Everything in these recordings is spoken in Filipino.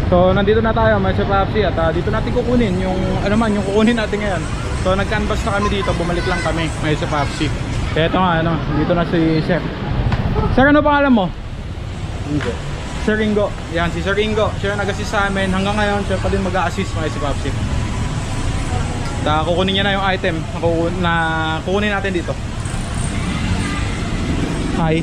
So nandito na tayo mga Papsi at dito natin kukunin yung yung kukunin natin ngayon. So nag-canvas na kami dito, bumalik lang kami mga Papsi. Kaya ito nga dito na si Chef. Sir, ano pangalan mo? Ringo. Sir Ringo. Yan si Sir Ringo. Siya nag-assist sa amin hanggang ngayon, siya pa din mag-a-assist mga Papsi. Kukunin niya na yung item na kukunin natin dito. Hi.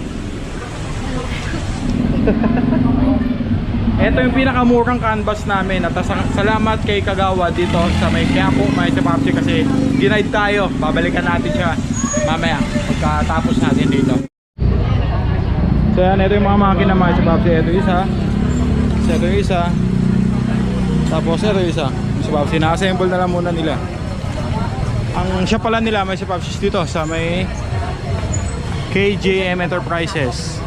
Ito yung pinakamurang canvas namin at salamat kay Kagawad dito sa may Quiapo, may Papsi kasi ginaid tayo. Babalikan natin siya mamaya pagkatapos natin dito. So yan, ito yung mga makina mga Papsi. Ito isa, ito yung isa, tapos ito yung isa. Papsi, na-assemble na lang muna nila. Ang siya pala nila may Papsi dito sa may KJM Enterprises.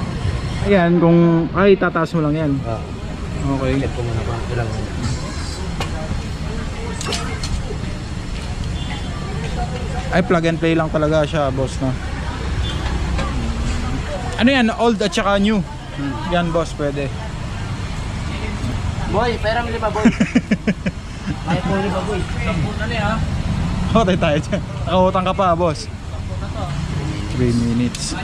Ayan, kung ay tataas mo lang yan. Okay. Check ko muna pa ilang. Ay, plug and play lang talaga siya, boss, no? Ano yan? Old at saka new? Yan, boss, pwede. Boy, perang lima, boy. Ay po lima, boy. Sampu na niya, ha? Okay tayo dyan. Nakautang ka pa, boss. 3 minutes.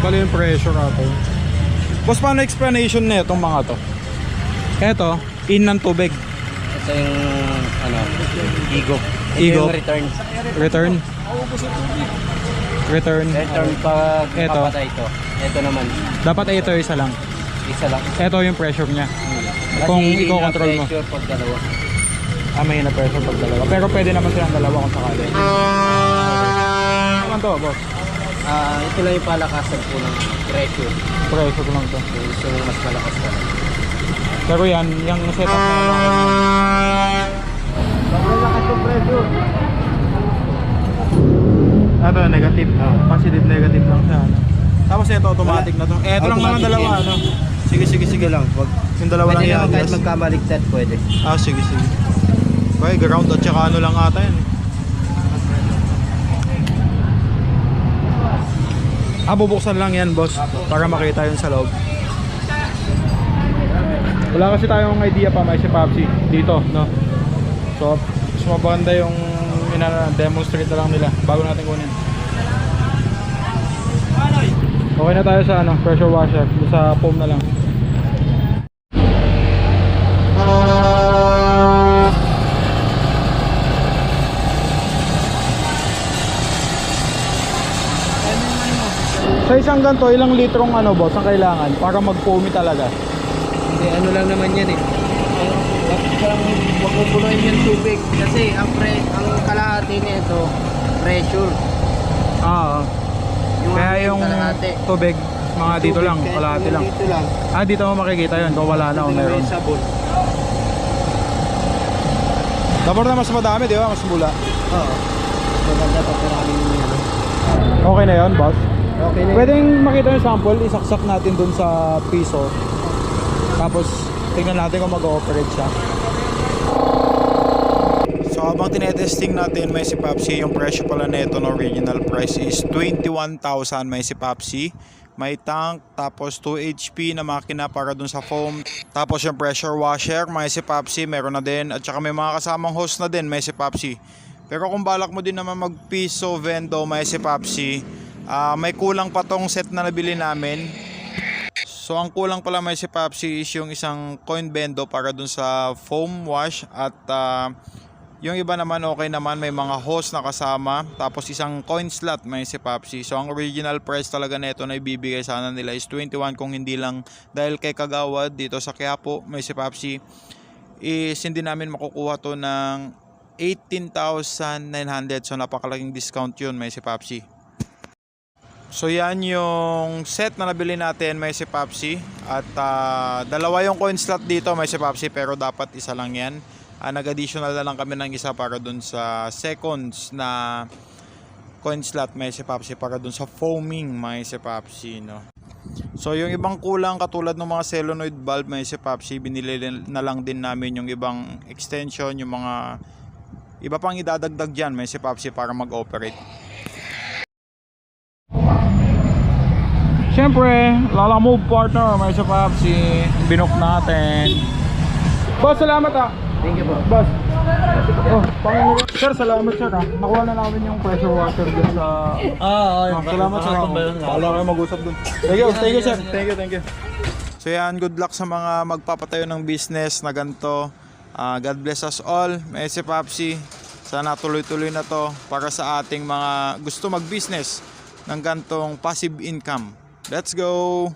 Bali yung pressure natin. Boss, paano explanation na itong mga to? Eto, in ng tubig. Ito yung Igo. Ito Igo. yung return. Return. Return. Return pag Ito. papatay ito. Ito naman. Dapat ito isa lang. Isa lang. Ito yung pressure niya. Kasi Kung hindi i-control mo. na-pressure pag dalawa. May na pressure pag dalawa. Pero pwede naman silang dalawa kung sakali. Naman to, boss? Ito lang yung palakasan po ng pressure. Pressure lang to. Kung gusto mo mas malakas ka. Pero yan, yung setup na lang. Malakas yung pressure. Ito, negative. Positive, negative lang siya. Tapos ito, automatic na to. Ito lang naman dalawa, ano? Sige lang. Wag. Yung dalawa lang Pwede naman yan. kahit magkamaligtad, pwede. Sige. Okay, ground at saka ano lang ata yan. Bubuksan lang yan, boss, para makita yun sa loob. Wala kasi tayong idea pa may si Papsi dito, no? So, mas mabanda yung demonstrate na lang nila bago natin kunin. Okay na tayo sa pressure washer, sa foam na lang. Sa isang ganito, ilang litrong boss ang kailangan para mag-foamy talaga? Hindi, ano lang naman yan eh. Huwag mo punuin yung tubig. Kasi ang kalahati nito, pressure. Kaya yung kalahati. tubig, mga dito lang, kalahati lang. Dito lang. Dito mo makikita yun kung wala na o meron. Sabon. Dapat na mas madami, di ba? Mas mula. Oo. Maganda pa maraming Okay na yun, boss? Okay na. Pwedeng makita yung sample, isaksak natin dun sa piso. Tapos, tingnan natin kung mag-ooperate siya. So habang tinetesting natin may si Papsi, yung presyo pala nito na original price is 21,000 may si Papsi. May tank, tapos 2 HP na makina para dun sa foam. Tapos yung pressure washer may si Papsi, meron na din. At saka may mga kasamang hose na din may si Papsi. Pero kung balak mo din naman mag piso vendo may si Papsi, may kulang pa tong set na nabili namin. So ang kulang pala may si Papsi is yung isang coin bendo para dun sa foam wash. At yung iba naman okay naman, may mga hose na kasama. Tapos isang coin slot may si Papsi. So ang original price talaga nito na ibibigay sana nila is 21, kung hindi lang dahil kay Kagawad dito sa Quiapo may si Papsi is hindi namin makukuha to ng 18,900. So napakalaking discount yun may si Papsi. So yan yung set na nabili natin may si Papsi. At dalawa yung coin slot dito may si Papsi, pero dapat isa lang yan. Nag-additional na lang kami ng isa para dun sa seconds na coin slot may si Papsi, para dun sa foaming may si Papsi, no? So yung ibang kulang katulad ng mga solenoid valve may si Popsi, binili na lang din namin yung ibang extension, yung mga iba pang idadagdag dyan may si Popsi para mag-operate. Siyempre, Lala Move partner may si Popsi, binook natin. Boss, salamat ah. Thank you po. Boss. Oh, sir, salamat sir ah. Nakuha na namin yung pressure washer dun sa... salamat sir. Paala kayo mag-usap dun. Thank you sir. Thank you. So yan, good luck sa mga magpapatayo ng business na ganito. God bless us all. May si Popsi. Sana tuloy-tuloy na to para sa ating mga gusto mag-business ng gantong passive income. Let's go!